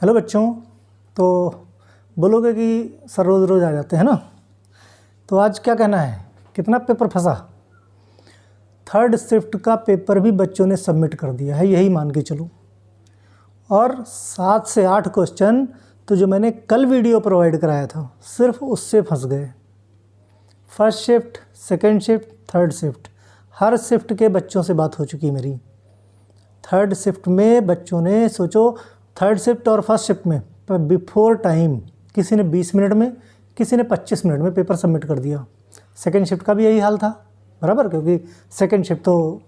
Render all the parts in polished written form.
Hello बच्चों। तो बोलोगे कि सर रोज़ रोज़ आ जाते हैं ना, तो आज क्या कहना है, कितना पेपर फंसा। थर्ड शिफ्ट का पेपर भी बच्चों ने सबमिट कर दिया है, यही मान के चलो। और 7 से 8 क्वेश्चन तो जो मैंने कल वीडियो प्रोवाइड कराया था सिर्फ उससे फंस गए। First shift, second shift, third shift, हर शिफ्ट के बच्चों से बात हो चुकी मेरी। थर्ड शिफ्ट में बच्चों ने सोचो, थर्ड शिफ्ट और फर्स्ट शिफ्ट में बिफोर टाइम किसी ने 20 मिनट में, किसी ने 25 मिनट में पेपर सबमिट कर दिया। सेकंड शिफ्ट का भी यही हाल था बराबर, क्योंकि सेकंड शिफ्ट तो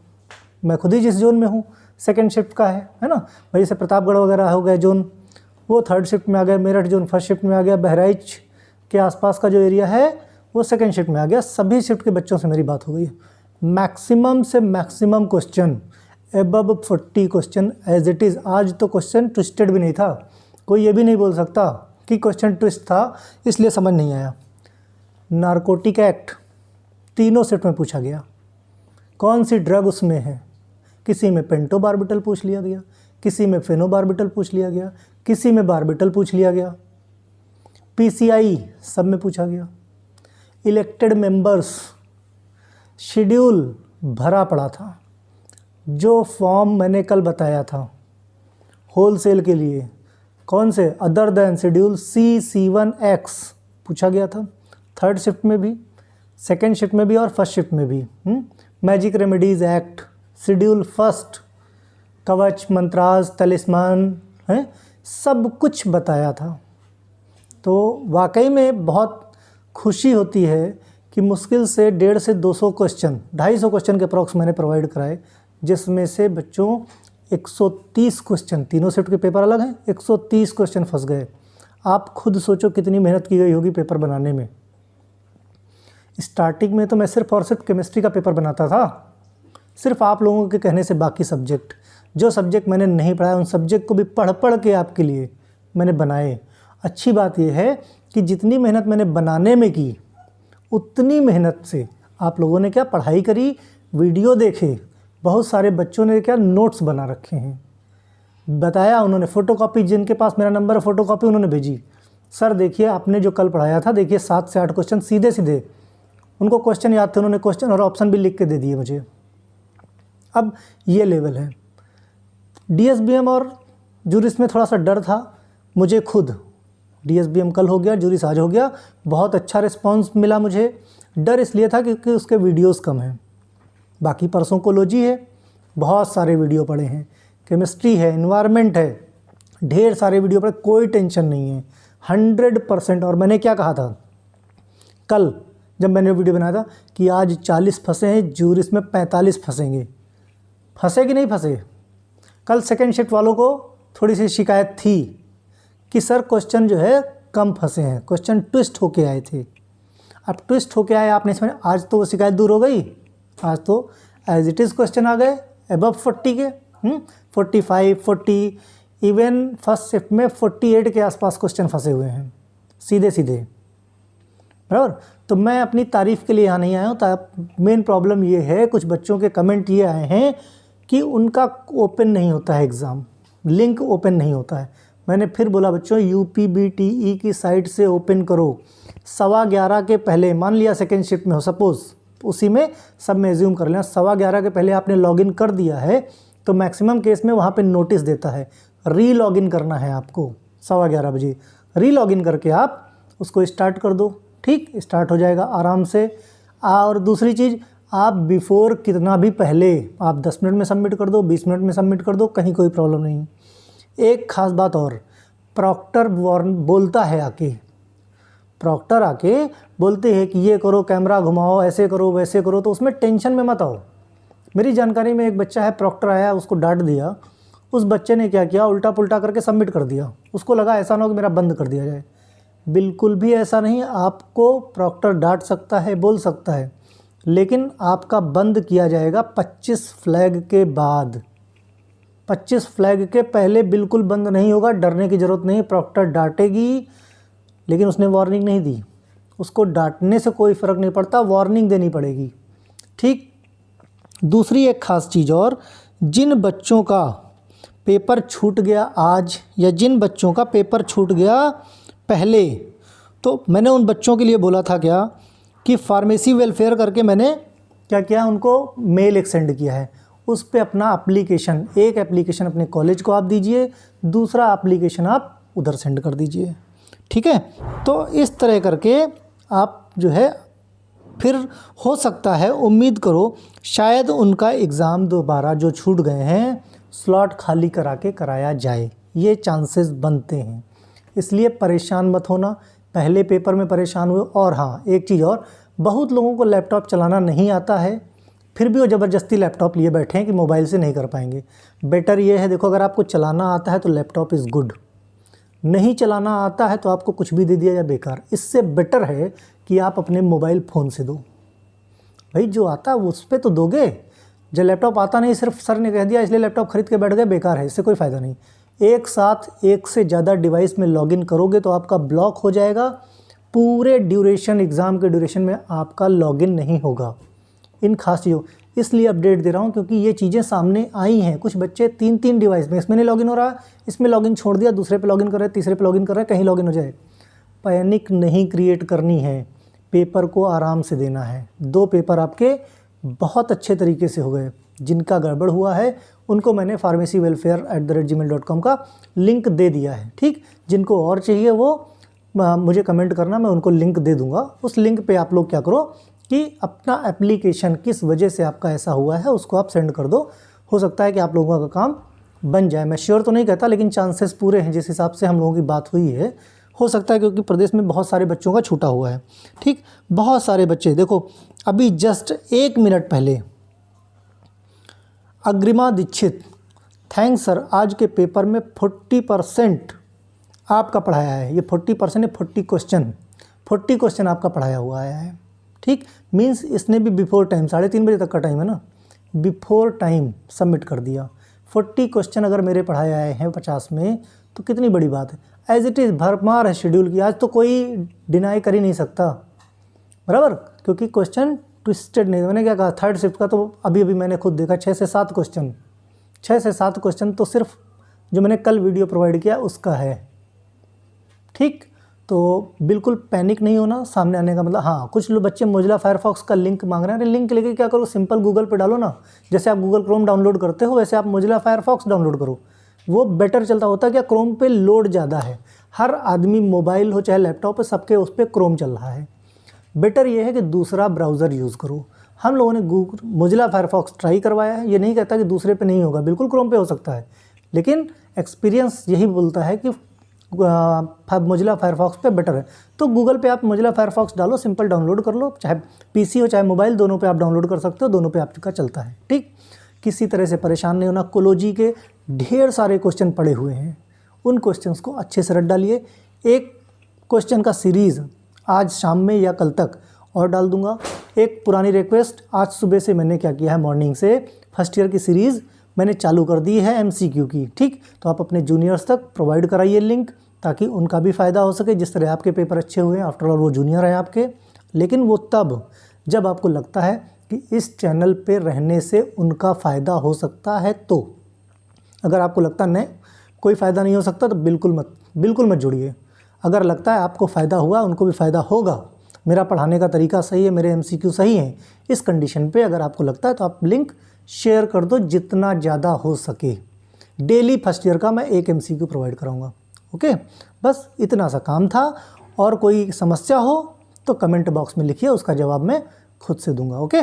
मैं खुद ही जिस जोन में हूँ सेकंड शिफ्ट का है ना। वही से प्रतापगढ़ वगैरह हो गया जोन, वो थर्ड शिफ्ट में आ गया। मेरठ जोन फर्स्ट शिफ्ट में आ गया। बहराइच के आसपास का जो एरिया है वो सेकंड शिफ्ट में आ गया। सभी शिफ्ट के बच्चों से मेरी बात हो गई। मैक्सिमम से maximum question above 40 question as it is. आज तो क्वेश्चन ट्विस्टेड भी नहीं था, कोई ये भी नहीं बोल सकता कि क्वेश्चन ट्विस्ट था इसलिए समझ नहीं आया। नारकोटिक एक्ट तीनों सेट में पूछा गया, कौन सी ड्रग उसमें है। किसी में पेंटोबार्बिटल पूछ लिया गया, किसी में फेनोबार्बिटल पूछ लिया गया, किसी में बार्बिटल पूछ लिया गया। पीसीआई सब में पूछा गया। इलेक्टेड मेंबर्स शेड्यूल भरा पड़ा था। जो फॉर्म मैंने कल बताया था होलसेल के लिए, कौन से, अदर देन शेड्यूल सी C1X पूछा गया था। थर्ड शिफ्ट में भी, सेकेंड शिफ्ट में भी और फर्स्ट शिफ्ट में भी। Magic remedies act, schedule first, कवच, मंत्रास, तलिस्मान है, सब कुछ बताया था। तो वाकई में बहुत खुशी होती है कि मुश्किल से 150 से 200 क्वेश्चन, 250 क्वेश्चन के अप्रॉक्स मैंने प्रोवाइड कराए, जिसमें से बच्चों 130 क्वेश्चन, तीनों शिफ्ट के पेपर अलग हैं, 130 क्वेश्चन फंस गए। आप खुद सोचो कितनी मेहनत की गई होगी पेपर बनाने में। स्टार्टिंग में तो मैं सिर्फ और सिर्फ केमिस्ट्री का पेपर बनाता था, सिर्फ आप लोगों के कहने से। बाकी सब्जेक्ट, जो सब्जेक्ट मैंने नहीं पढ़ाया उन सब्जेक्ट को भी पढ़ पढ़ के आपके लिए मैंने बनाए। अच्छी बात यह है कि जितनी मेहनत मैंने बनाने में की उतनी मेहनत से आप लोगों ने क्या पढ़ाई करी, वीडियो देखे। बहुत सारे बच्चों ने क्या नोट्स बना रखे हैं, बताया उन्होंने। फ़ोटोकॉपी, जिनके पास मेरा नंबर है फ़ोटोकॉपी उन्होंने भेजी। सर देखिए आपने जो कल पढ़ाया था, देखिए 7 से 8 क्वेश्चन सीधे सीधे, उनको क्वेश्चन याद थे, उन्होंने क्वेश्चन और ऑप्शन भी लिख के दे दिए मुझे। अब ये लेवल है। DSBM और जूरिस में थोड़ा सा डर था मुझे खुद। DSBM कल हो गया, जूरिस आज हो गया। बहुत अच्छा रिस्पॉन्स मिला मुझे। डर इसलिए था क्योंकि उसके वीडियोस कम हैं। बाकी परसों कोलॉजी है, बहुत सारे वीडियो पड़े हैं। केमिस्ट्री है, इन्वायरमेंट है, ढेर सारे वीडियो पड़े, कोई टेंशन नहीं है 100%। और मैंने क्या कहा था कल जब मैंने वीडियो बनाया था कि आज 40 फंसे हैं, जूरिस में 45 फंसेंगे। फंसे कि नहीं फंसे? कल सेकेंड शिफ्ट वालों को थोड़ी सी शिकायत थी कि सर क्वेश्चन जो है कम फंसे हैं, क्वेश्चन ट्विस्ट होके आए थे। अब ट्विस्ट होके आए आप नहीं समझ, आज तो वो शिकायत दूर हो गई। आज तो एज इट इज़ क्वेश्चन आ गए अबव 40 के, 45, 40, इवन फर्स्ट शिफ्ट में 48 के आसपास क्वेश्चन फंसे हुए हैं सीधे सीधे बराबर। तो मैं अपनी तारीफ़ के लिए यहाँ नहीं आया हूँ। मेन प्रॉब्लम ये है, कुछ बच्चों के कमेंट ये आए हैं कि उनका ओपन नहीं होता है एग्ज़ाम, लिंक ओपन नहीं होता है। मैंने फिर बोला बच्चों, UPBTE की साइट से ओपन करो। 11:15 के पहले, मान लिया सेकेंड शिफ्ट में हो सपोज़, उसी में सब में एज्यूम कर लेना, 11:15 के पहले आपने लॉगिन कर दिया है तो मैक्सिमम केस में वहाँ पे नोटिस देता है, री लॉगिन करना है आपको 11:15 बजे। री लॉगिन करके आप उसको स्टार्ट कर दो, ठीक, स्टार्ट हो जाएगा आराम से। और दूसरी चीज़, आप बिफोर कितना भी पहले, आप 10 मिनट में सबमिट कर दो, 20 मिनट में सबमिट कर दो, कहीं कोई प्रॉब्लम नहीं। एक ख़ास बात और, प्रॉक्टर बोलता है आके, प्रॉक्टर आके बोलते हैं कि ये करो, कैमरा घुमाओ, ऐसे करो वैसे करो, तो उसमें टेंशन में मत आओ। मेरी जानकारी में एक बच्चा है, प्रॉक्टर आया, उसको डांट दिया। उस बच्चे ने क्या किया, उल्टा पुल्टा करके सबमिट कर दिया। उसको लगा ऐसा ना हो कि मेरा बंद कर दिया जाए। बिल्कुल भी ऐसा नहीं। आपको प्रॉक्टर डांट सकता है, बोल सकता है, लेकिन आपका बंद किया जाएगा 25 फ्लैग के बाद। 25 फ्लैग के पहले बिल्कुल बंद नहीं होगा। डरने की ज़रूरत नहीं। प्रॉक्टर डांटेगी, लेकिन उसने वार्निंग नहीं दी। उसको डांटने से कोई फ़र्क नहीं पड़ता, वार्निंग देनी पड़ेगी, ठीक। दूसरी एक ख़ास चीज़ और, जिन बच्चों का पेपर छूट गया आज, या जिन बच्चों का पेपर छूट गया पहले, तो मैंने उन बच्चों के लिए बोला था क्या कि फार्मेसी वेलफेयर करके मैंने क्या किया, उनको मेल एक सेंड किया है। उस पे अपना एप्लीकेशन, एक एप्लीकेशन अपने कॉलेज को आप दीजिए, दूसरा एप्लीकेशन आप उधर सेंड कर दीजिए, ठीक है। तो इस तरह करके आप जो है फिर हो सकता है, उम्मीद करो शायद उनका एग्ज़ाम दोबारा जो छूट गए हैं स्लॉट खाली करा के कराया जाए, ये चांसेस बनते हैं। इसलिए परेशान मत होना, पहले पेपर में परेशान हुए। और हाँ, एक चीज़ और, बहुत लोगों को लैपटॉप चलाना नहीं आता है, फिर भी वो ज़बरदस्ती लैपटॉप लिए बैठे हैं कि मोबाइल से नहीं कर पाएंगे। बेटर ये है, देखो अगर आपको चलाना आता है तो लैपटॉप इज़ गुड, नहीं चलाना आता है तो आपको कुछ भी दे दिया जाए बेकार। इससे बेटर है कि आप अपने मोबाइल फ़ोन से दो। भाई जो आता है उस पर तो दोगे, जब लैपटॉप आता नहीं, सिर्फ सर ने कह दिया इसलिए लैपटॉप खरीद के बैठ गए, बेकार है, इससे कोई फ़ायदा नहीं। एक साथ एक से ज़्यादा डिवाइस में लॉगिन करोगे तो आपका ब्लॉक हो जाएगा, पूरे ड्यूरेशन, एग्ज़ाम के ड्यूरेशन में आपका लॉगिन नहीं होगा। इन खास चीज़ों इसलिए अपडेट दे रहा हूँ क्योंकि ये चीज़ें सामने आई हैं। कुछ बच्चे 3-3 डिवाइस में, इसमें नहीं लॉगिन हो रहा, इसमें लॉगिन छोड़ दिया, दूसरे पे लॉगिन कर रहे हैं, तीसरे पे लॉगिन कर रहे हैं, कहीं लॉगिन हो जाए। पैनिक नहीं क्रिएट करनी है, पेपर को आराम से देना है। 2 पेपर आपके बहुत अच्छे तरीके से हो गए। जिनका गड़बड़ हुआ है उनको मैंने pharmacyvelfare@gmail.com का लिंक दे दिया है, ठीक। जिनको और चाहिए वो मुझे कमेंट करना, मैं उनको लिंक दे दूँगा। उस लिंक पे आप लोग क्या करो कि अपना एप्लीकेशन, किस वजह से आपका ऐसा हुआ है, उसको आप सेंड कर दो। हो सकता है कि आप लोगों का काम बन जाए। मैं श्योर तो नहीं कहता, लेकिन चांसेस पूरे हैं जिस हिसाब से हम लोगों की बात हुई है। हो सकता है क्योंकि प्रदेश में बहुत सारे बच्चों का छूटा हुआ है, ठीक। बहुत सारे बच्चे, देखो अभी जस्ट 1 मिनट पहले अग्रिमा दीक्षित, थैंक्स सर, आज के पेपर में 40% आपका पढ़ाया है। ये 40% है, 40 क्वेश्चन आपका पढ़ाया हुआ आया है, ठीक। मीन्स इसने भी बिफोर टाइम, 3:30 बजे तक का टाइम है ना, बिफोर टाइम सबमिट कर दिया। 40 क्वेश्चन अगर मेरे पढ़ाए आए हैं 50 में, तो कितनी बड़ी बात है। एज इट इज़ भरमार है शेड्यूल की, आज तो कोई डिनाई कर ही नहीं सकता, बराबर, क्योंकि क्वेश्चन ट्विस्टेड नहीं। मैंने क्या कहा, थर्ड शिफ्ट का तो अभी मैंने खुद देखा 6 से 7 क्वेश्चन, 6 से 7 क्वेश्चन तो सिर्फ जो मैंने कल वीडियो प्रोवाइड किया उसका है, ठीक। तो बिल्कुल पैनिक नहीं होना सामने आने का मतलब। हाँ, कुछ लोग बच्चे मोजिला फायरफॉक्स का लिंक मांग रहे हैं। अरे लिंक लेके क्या करो, सिंपल गूगल पे डालो ना, जैसे आप गूगल क्रोम डाउनलोड करते हो वैसे आप मोजिला फायरफॉक्स डाउनलोड करो, वो बेटर चलता होता है। क्या क्रोम पे लोड ज़्यादा है, हर आदमी मोबाइल हो चाहे लैपटॉप है, सबके उस पर क्रोम चल रहा है। बेटर ये है कि दूसरा ब्राउज़र यूज़ करो। हम लोगों ने मोजिला फायरफॉक्स ट्राई करवाया है, ये नहीं कहता कि दूसरे पे नहीं होगा, बिल्कुल क्रोम पे हो सकता है, लेकिन एक्सपीरियंस यही बोलता है कि मोजिला फायरफॉक्स पे बेटर है। तो गूगल पे आप मोजिला फायरफॉक्स डालो, सिंपल डाउनलोड कर लो, चाहे पीसी हो चाहे मोबाइल, दोनों पे आप डाउनलोड कर सकते हो, दोनों पे आपका चलता है, ठीक। किसी तरह से परेशान नहीं होना। कोलोजी के ढेर सारे क्वेश्चन पड़े हुए हैं, उन क्वेश्चंस को अच्छे से रट डालिए। एक क्वेश्चन का सीरीज़ आज शाम में या कल तक और डाल दूंगा। एक पुरानी रिक्वेस्ट, आज सुबह से मैंने क्या किया है, मॉर्निंग से फर्स्ट ईयर की सीरीज़ मैंने चालू कर दी है MCQ की, ठीक। तो आप अपने जूनियर्स तक प्रोवाइड कराइए लिंक, ताकि उनका भी फ़ायदा हो सके। जिस तरह आपके पेपर अच्छे हुए हैं, आफ्टर ऑल वो जूनियर हैं आपके, लेकिन वो तब जब आपको लगता है कि इस चैनल पे रहने से उनका फ़ायदा हो सकता है। तो अगर आपको लगता नहीं कोई फ़ायदा नहीं हो सकता तो बिल्कुल मत जुड़िए। अगर लगता है आपको फ़ायदा हुआ, उनको भी फ़ायदा होगा, मेरा पढ़ाने का तरीका सही है, मेरे MCQ सही हैं, इस कंडीशन पे अगर आपको लगता है तो आप लिंक शेयर कर दो जितना ज़्यादा हो सके। डेली फर्स्ट ईयर का मैं एक MCQ प्रोवाइड कराऊंगा, ओके। बस इतना सा काम था। और कोई समस्या हो तो कमेंट बॉक्स में लिखिए, उसका जवाब मैं खुद से दूंगा, ओके।